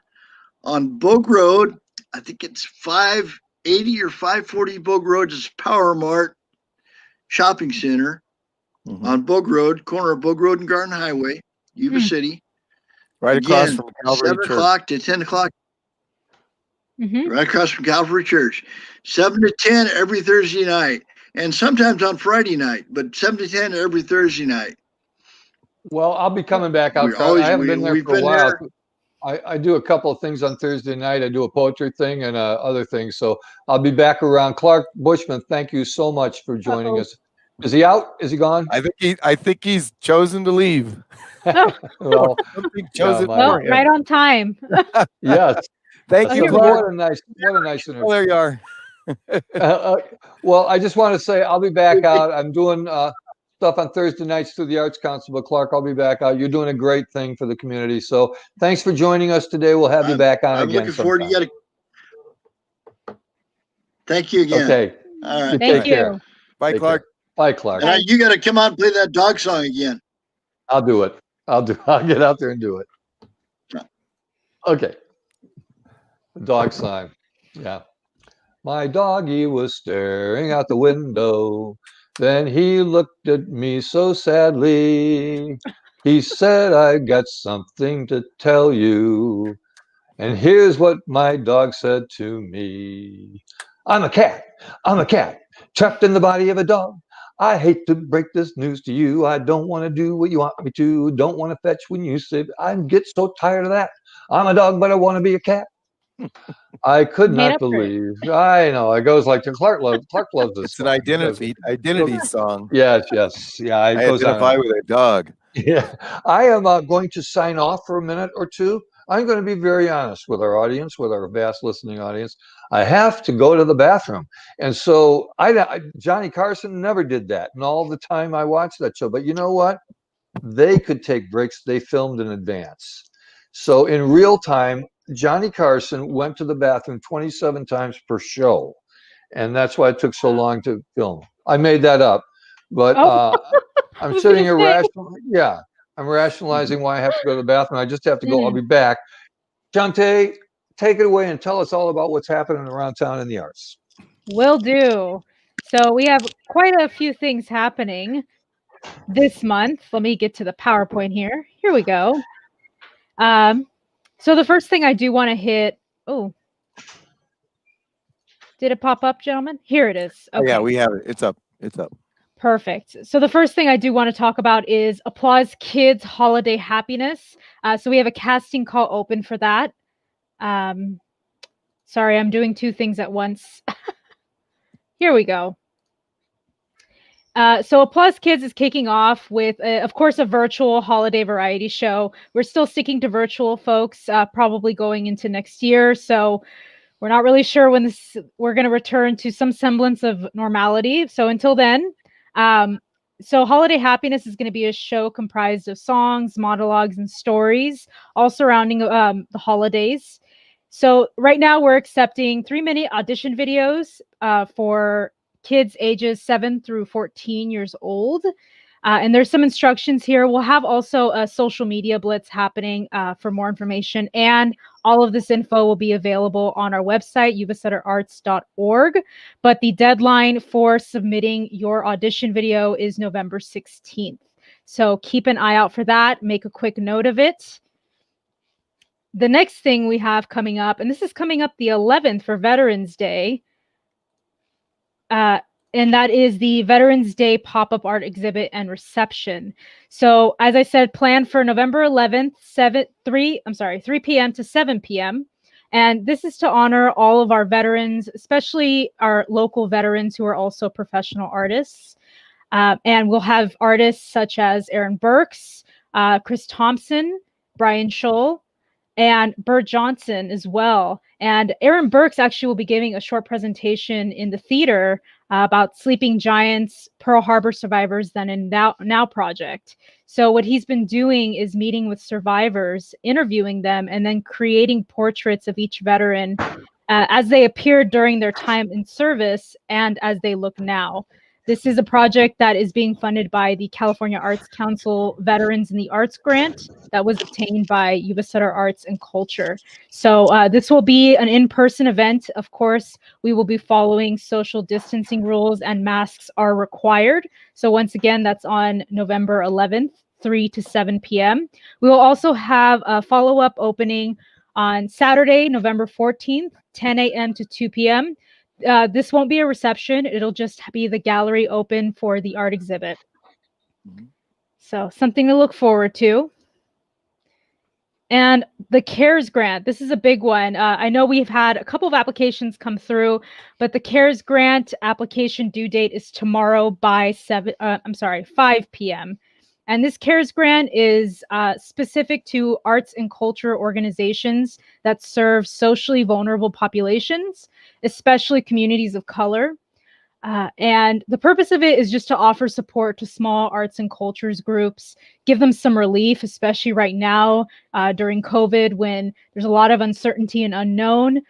on Bogue Road. I think it's 580 or 540 Bogue Road. It's Power Mart Shopping Center on Bogue Road, corner of Bogue Road and Garden Highway, Yuba City. Right across from Calvary 7 o'clock to 10 o'clock. right across from Calvary Church, 7 to 10 every Thursday night, and sometimes on Friday night, but 7 to 10 every Thursday night. Well, I'll be coming back out. I haven't been there for a while. I do a couple of things on Thursday night. I do a poetry thing and other things. So I'll be back around. Clark Buschmann, thank you so much for joining us. Is he out? Is he gone? I think he's chosen to leave. Well, right on time. Yes. Thank you, Clark. What a nice interview. Oh, there you are. Well, I just want to say I'll be back out. I'm doing stuff on Thursday nights through the Arts Council, but Clark, I'll be back out. You're doing a great thing for the community. So thanks for joining us today. We'll have you back on again. I'm looking forward to getting. Thank you again. Okay. All right. Thank you. Bye, Clark. Bye, Clark. And you got to come out and play that dog song again. I'll do it. I'll get out there and do it. Okay. The dog sign. Yeah. My doggy was staring out the window. Then he looked at me so sadly. He said, I got something to tell you. And here's what my dog said to me. I'm a cat, trapped in the body of a dog. I hate to break this news to you. I don't want to do what you want me to. Don't want to fetch when you say, I get so tired of that. I'm a dog, but I want to be a cat. I could not believe. I know it goes like Clark loves this. It's an identity song. Yes. Yeah, I identify with a dog. Yeah, I am going to sign off for a minute or two. I'm going to be very honest with our audience, with our vast listening audience. I have to go to the bathroom, and so Johnny Carson never did that. And all the time I watched that show, but you know what? They could take breaks. They filmed in advance, so in real time. Johnny Carson went to the bathroom 27 times per show, and that's why it took so long to film. I made that up, but I'm sitting here I'm rationalizing why I have to go to the bathroom. I just have to go. I'll be back. Jante, take it away and tell us all about what's happening around town in the arts. Will do. So we have quite a few things happening this month. Let me get to the PowerPoint here. Here we go. So the first thing I do want to hit. Oh, did it pop up, gentlemen? Here it is. Okay. Oh, yeah, we have it. It's up. It's up. Perfect. So the first thing I do want to talk about is Applause Kids Holiday Happiness. So we have a casting call open for that. Sorry, I'm doing two things at once. Here we go. So Applause Kids is kicking off with, of course, a virtual holiday variety show. We're still sticking to virtual, folks, probably going into next year. So we're not really sure when we're going to return to some semblance of normality. So until then, so Holiday Happiness is going to be a show comprised of songs, monologues, and stories, all surrounding the holidays. So right now we're accepting 3-minute audition videos for kids ages 7 through 14 years old. And there's some instructions here. We'll have also a social media blitz happening for more information. And all of this info will be available on our website, YubaSutterArts.org. But the deadline for submitting your audition video is November 16th. So keep an eye out for that. Make a quick note of it. The next thing we have coming up, and this is coming up the 11th for Veterans Day, and that is the Veterans Day pop-up art exhibit and reception. So as I said, planned for November 11th, 3 p.m. to 7 p.m. And this is to honor all of our veterans, especially our local veterans who are also professional artists. And we'll have artists such as Aaron Burks, Chris Thompson, Brian Scholl, and Bert Johnson as well. And Aaron Burks actually will be giving a short presentation in the theater about Sleeping Giants, Pearl Harbor survivors, then in Now Project. So what he's been doing is meeting with survivors, interviewing them, and then creating portraits of each veteran as they appeared during their time in service and as they look now. This is a project that is being funded by the California Arts Council Veterans in the Arts Grant that was obtained by YubaSutterArts&Culture. So this will be an in-person event. Of course, we will be following social distancing rules and masks are required. So once again, that's on November 11th, 3 to 7 p.m. We will also have a follow-up opening on Saturday, November 14th, 10 a.m. to 2 p.m. This won't be a reception. It'll just be the gallery open for the art exhibit. So something to look forward to. And the CARES grant, this is a big one. I know we've had a couple of applications come through, but the CARES grant application due date is tomorrow by 5 p.m. And this CARES grant is specific to arts and culture organizations that serve socially vulnerable populations, especially communities of color. And the purpose of it is just to offer support to small arts and cultures groups, give them some relief, especially right now during COVID when there's a lot of uncertainty and unknown.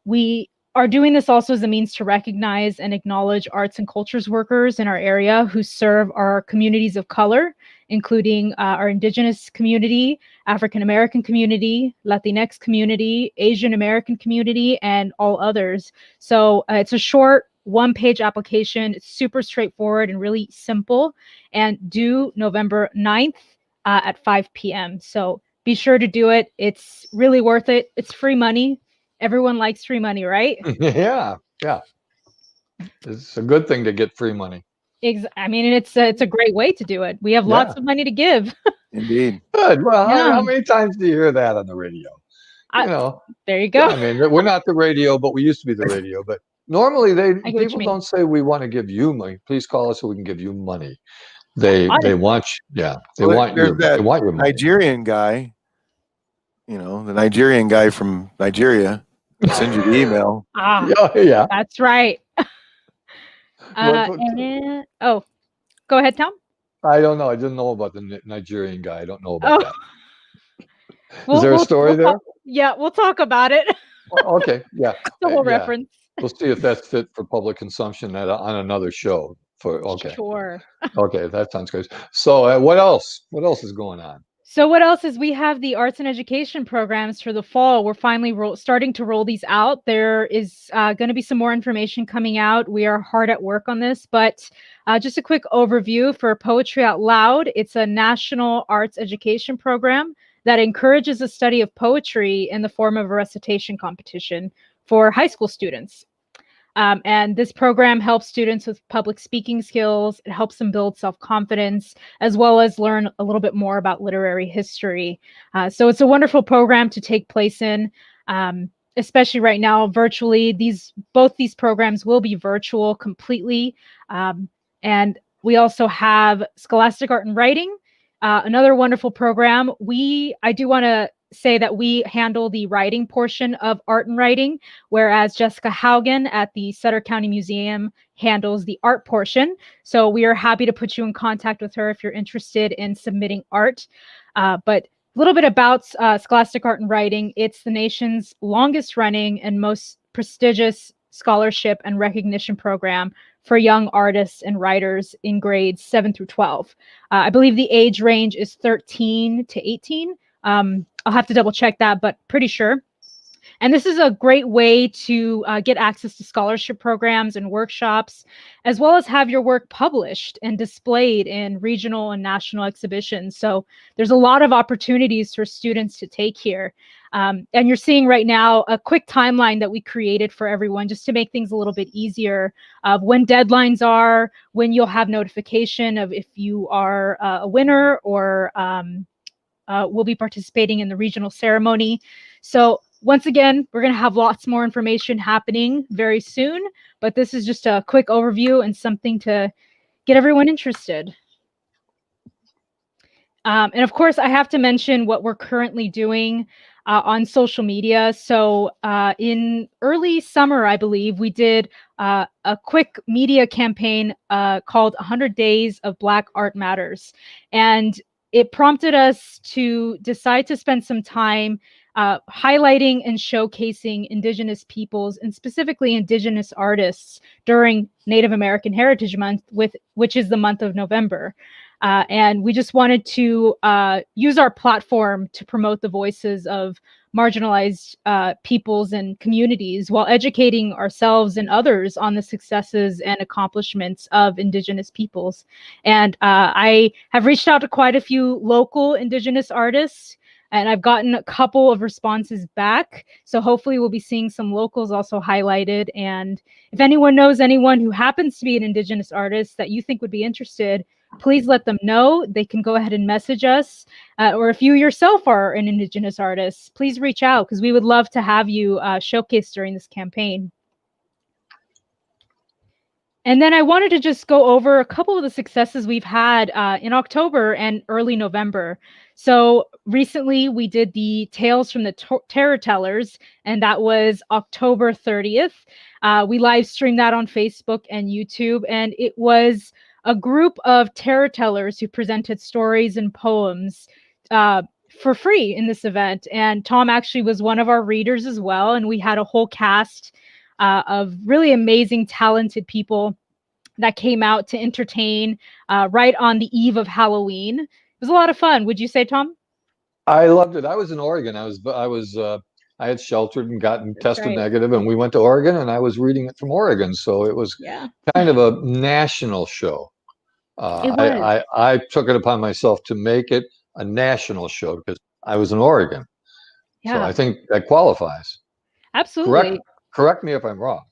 We are doing this also as a means to recognize and acknowledge arts and cultures workers in our area who serve our communities of color, including our Indigenous community, African American community, Latinx community, Asian American community, and all others. So it's a short one-page application. It's super straightforward and really simple, and due November 9th at 5 p.m. So be sure to do it. It's really worth it. It's free money. Everyone likes free money, right? Yeah. It's a good thing to get free money. I mean, it's a great way to do it. We have lots of money to give. Indeed. Good. Well, how many times do you hear that on the radio? There you go. I mean, we're not the radio, but we used to be the radio. But normally, people don't say we want to give you money. Please call us so we can give you money. They want they want your money. Nigerian guy, the Nigerian guy from Nigeria, send you the email. Yeah, that's right. Go ahead, Tom. I don't know. I didn't know about the Nigerian guy. I don't know about that. Is there a story there? We'll talk about it. Okay, yeah. The whole reference. We'll see if that's fit for public consumption on another show. Sure. Okay, that sounds good. So what else? What else is going on? So what else is we have the arts and education programs for the fall. We're finally starting to roll these out. There is going to be some more information coming out. We are hard at work on this, but just a quick overview for Poetry Out Loud. It's a national arts education program that encourages the study of poetry in the form of a recitation competition for high school students. And this program helps students with public speaking skills. It helps them build self-confidence, as well as learn a little bit more about literary history. So it's a wonderful program to take place in, especially right now, virtually. Both these programs will be virtual completely. And we also have Scholastic Art and Writing, another wonderful program. I do want to say that we handle the writing portion of art and writing, whereas Jessica Haugen at the Sutter County Museum handles the art portion. So we are happy to put you in contact with her if you're interested in submitting art. But a little bit about Scholastic Art and Writing. It's the nation's longest running and most prestigious scholarship and recognition program for young artists and writers in grades 7 through 12. I believe the age range is 13 to 18. I'll have to double check that, but pretty sure. And this is a great way to get access to scholarship programs and workshops, as well as have your work published and displayed in regional and national exhibitions. So there's a lot of opportunities for students to take here. And you're seeing right now a quick timeline that we created for everyone just to make things a little bit easier of when deadlines are, when you'll have notification of if you are a winner or will be participating in the regional ceremony. So once again, we're going to have lots more information happening very soon, but this is just a quick overview and something to get everyone interested. And of course, I have to mention what we're currently doing on social media. So in early summer, I believe, we did a quick media campaign called 100 Days of Black Art Matters. And it prompted us to decide to spend some time highlighting and showcasing Indigenous peoples and specifically Indigenous artists during Native American Heritage Month, which is the month of November. And we just wanted to use our platform to promote the voices of marginalized peoples and communities while educating ourselves and others on the successes and accomplishments of Indigenous peoples. And I have reached out to quite a few local Indigenous artists and I've gotten a couple of responses back. So hopefully we'll be seeing some locals also highlighted. And if anyone knows anyone who happens to be an Indigenous artist that you think would be interested, please let them know. They can go ahead and message us. Or if you yourself are an Indigenous artist, please reach out, because we would love to have you showcased during this campaign. And then I wanted to just go over a couple of the successes we've had in October and early November. So recently we did the Tales from the Terror Tellers, and that was October 30th. We live streamed that on Facebook and YouTube, and it was a group of terror tellers who presented stories and poems for free in this event. And Tom actually was one of our readers as well, and we had a whole cast of really amazing, talented people that came out to entertain right on the eve of Halloween. It was a lot of fun. Would you say, Tom? I loved it. I was in Oregon. I had sheltered and gotten tested negative, and we went to Oregon, and I was reading it from Oregon. So it was kind of a national show. I took it upon myself to make it a national show because I was in Oregon. So I think that qualifies. Absolutely. Correct me if I'm wrong.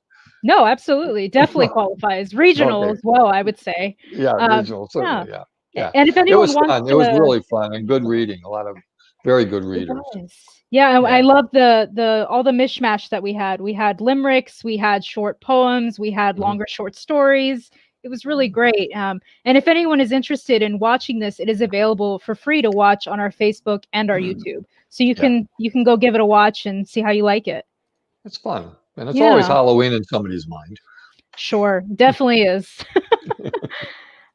No, absolutely. Definitely qualifies. Regional as well, I would say. Yeah, regional, certainly, yeah. And if anyone wants fun. It was really fun and good reading. A lot of very good readers. Yeah, I love the all the mishmash that we had. We had limericks, we had short poems, we had longer short stories. It was really great. And if anyone is interested in watching this, it is available for free to watch on our Facebook and our YouTube. So you can go give it a watch and see how you like it. It's fun. And it's always Halloween in somebody's mind. Sure, definitely is.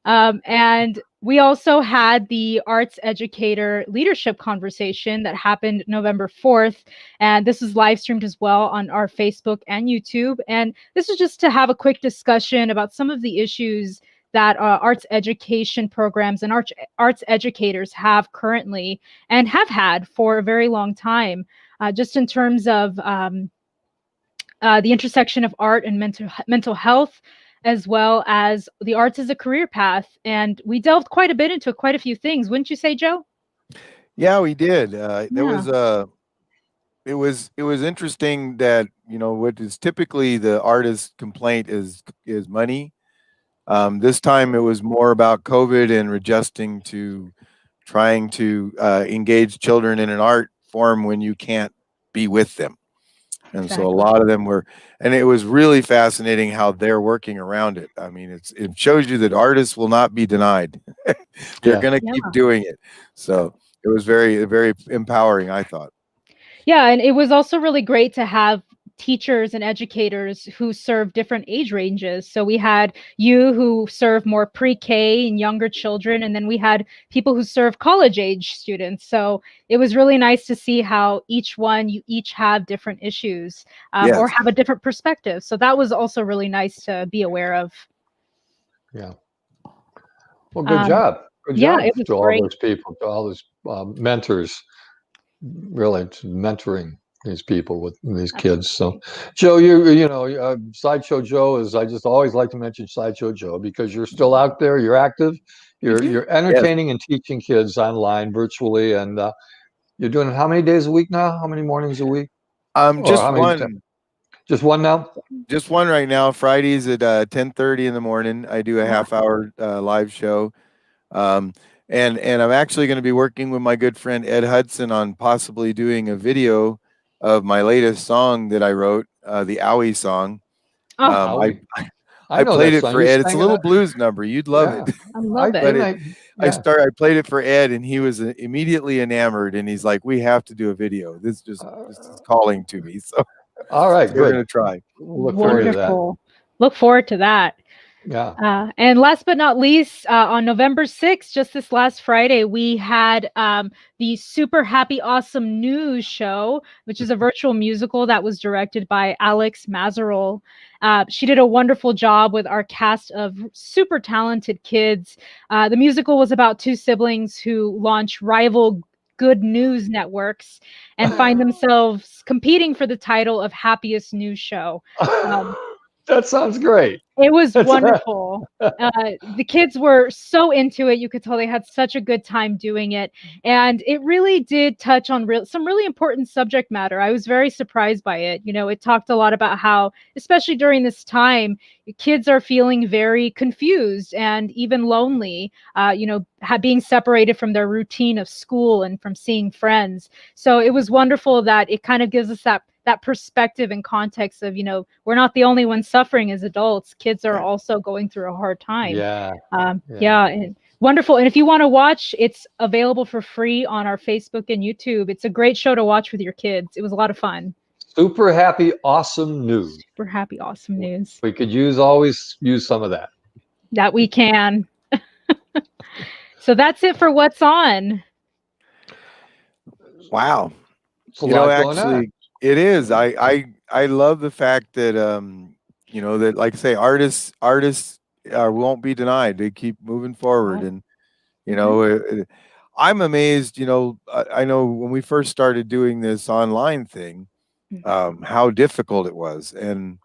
And we also had the Arts Educator Leadership Conversation that happened November 4th. And this was live streamed as well on our Facebook and YouTube. And this is just to have a quick discussion about some of the issues that arts education programs and arts educators have currently and have had for a very long time, just in terms of the intersection of art and mental health, as well as the arts as a career path. And we delved quite a bit into quite a few things, wouldn't you say, Joe? Yeah, we did. It was interesting that, what is typically the artist's complaint is money. This time it was more about COVID and adjusting to trying to engage children in an art form when you can't be with them. And so a lot of them were, and it was really fascinating how they're working around it. I mean, it shows you that artists will not be denied. They're going to keep doing it. So it was very, very empowering, I thought. Yeah, and it was also really great to have teachers and educators who serve different age ranges. So we had you who serve more pre-K and younger children, and then we had people who serve college age students. So it was really nice to see how you each have different issues or have a different perspective. So that was also really nice to be aware of. Yeah. Well, good job. Good job it was to great. all those people, to all those mentors, really mentoring these people with these kids. So Joe, Sideshow Joe I just always like to mention Sideshow Joe because you're still out there, you're active, you're entertaining and teaching kids online virtually, and you're doing it how many days a week now? How many mornings a week? Just one. Just one now? Just one right now. Fridays at 10:30 in the morning. I do a half-hour live show. And I'm actually going to be working with my good friend Ed Hudson on possibly doing a video of my latest song that I wrote, the Owie song. I played it for Ed. It's a little blues number. You'd love it. I love it. I played it for Ed, and he was immediately enamored. And he's like, "We have to do a video. This is calling to me." So, all right, we're going to try. We'll look forward to that. Look forward to that. Yeah. And last but not least, on November 6th, just this last Friday, we had the Super Happy Awesome News Show, which is a virtual musical that was directed by Alex Mazerol. She did a wonderful job with our cast of super talented kids. The musical was about two siblings who launch rival good news networks and find themselves competing for the title of Happiest News Show. That sounds great. It was wonderful. The kids were so into it. You could tell they had such a good time doing it. And it really did touch on some really important subject matter. I was very surprised by it. You know, it talked a lot about how, especially during this time, kids are feeling very confused and even lonely, you know, being separated from their routine of school and from seeing friends. So it was wonderful that it kind of gives us that perspective and context of, you know, we're not the only ones suffering as adults. Kids are also going through a hard time. Yeah. Yeah, and wonderful. And if you want to watch, it's available for free on our Facebook and YouTube. It's a great show to watch with your kids. It was a lot of fun. Super happy, awesome news. Super happy, awesome news. We could always use some of that. That we can. So that's it for what's on. Wow. It's a lot going actually, on. it is. I love the fact that you know, that, like I say, artists won't be denied. They keep moving forward, and you know, I'm amazed. You know, I know when we first started doing this online thing, how difficult it was, and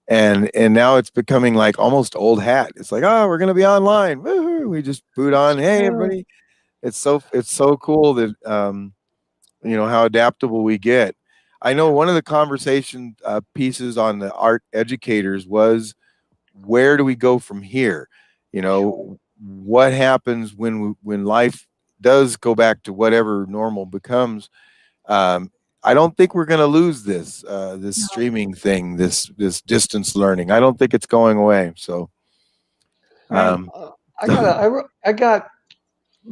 now it's becoming like almost old hat. It's like, oh, we're gonna be online. Woo-hoo. We just boot on. Hey, everybody. It's so cool that you know, how adaptable we get. I know one of the conversation pieces on the art educators was, where do we go from here? You know, what happens when life does go back to whatever normal becomes? I don't think we're going to lose this streaming thing, this distance learning. I don't think it's going away. So, I got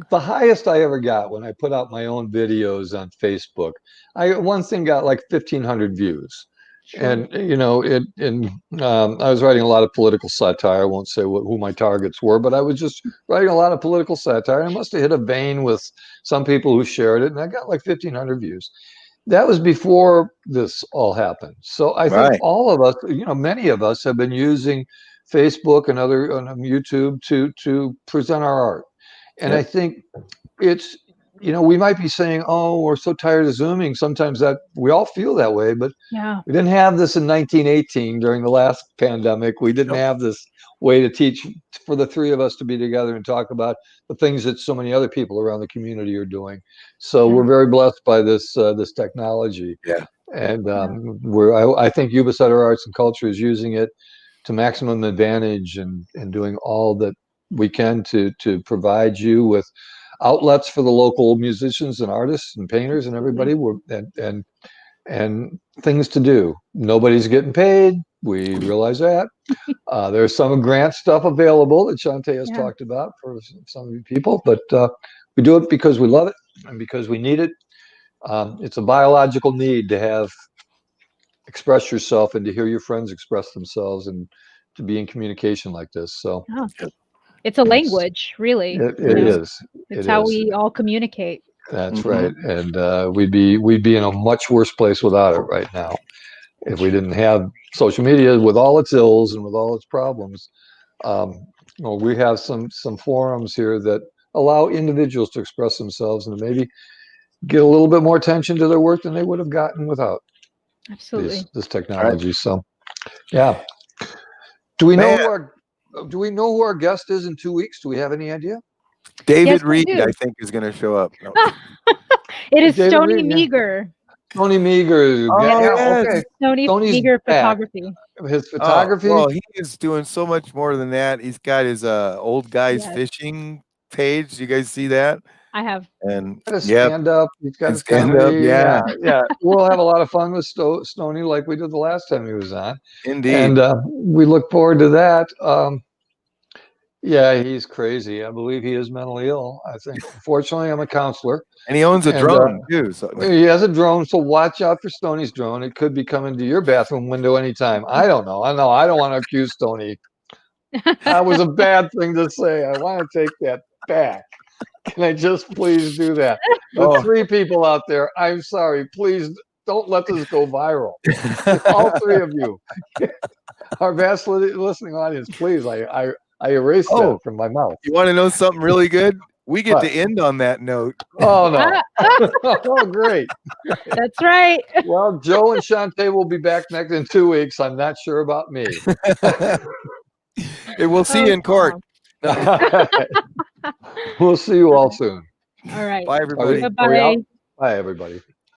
the highest I ever got when I put out my own videos on Facebook. One thing got like 1,500 views. Sure. And you know, I was writing a lot of political satire. I won't say who my targets were, but I was just writing a lot of political satire. I must have hit a vein with some people who shared it, and I got like 1,500 views. That was before this all happened. So I think all of us, you know, many of us have been using Facebook and other YouTube to present our art. And I think it's, you know, we might be saying, oh, we're so tired of Zooming. Sometimes that we all feel that way, but we didn't have this in 1918 during the last pandemic. We didn't have this way to teach for the three of us to be together and talk about the things that so many other people around the community are doing. So we're very blessed by this technology. Yeah. And I think YubaSutterArts&Culture is using it to maximum advantage and doing all that we can to provide you with outlets for the local musicians and artists and painters and everybody, and things to do. Nobody's getting paid. We realize that. There's some grant stuff available that Shantae has talked about for some of you people, but we do it because we love it and because we need it. It's a biological need to express yourself and to hear your friends express themselves and to be in communication like this. So it's a language, really. It is. It's how we all communicate. That's right. And we'd be in a much worse place without it right now if we didn't have social media with all its ills and with all its problems. Well, we have some forums here that allow individuals to express themselves and to maybe get a little bit more attention to their work than they would have gotten without this technology. So, yeah. Do we know who our guest is in 2 weeks? Do we have any idea? David Reed, I think, is going to show up. No. It is Stony Meager. Stony Meager. Okay. Stony Meager photography. His photography? Well, he is doing so much more than that. He's got his old guys fishing page. You guys see that? I have. And stand up. He's got to stand up. Yeah. We'll have a lot of fun with Stony like we did the last time he was on. Indeed. And we look forward to that. Yeah, he's crazy. I believe he is mentally ill. I think. Fortunately, I'm a counselor. And he owns a drone too. So. He has a drone, so watch out for Stoney's drone. It could be coming to your bathroom window anytime. I don't know. I don't want to accuse Stoney. That was a bad thing to say. I want to take that back. Can I just please do that? The 3 people out there, I'm sorry. Please don't let this go viral. All 3 of you. Our vast listening audience, please. I erased that from my mouth. You want to know something really good? We get to end on that note. Oh, no. Oh, great. That's right. Well, Joe and Shantae will be back next in 2 weeks. I'm not sure about me. And we'll see you in court. We'll see you all soon. All right. Bye, everybody. Bye-bye. Bye, everybody.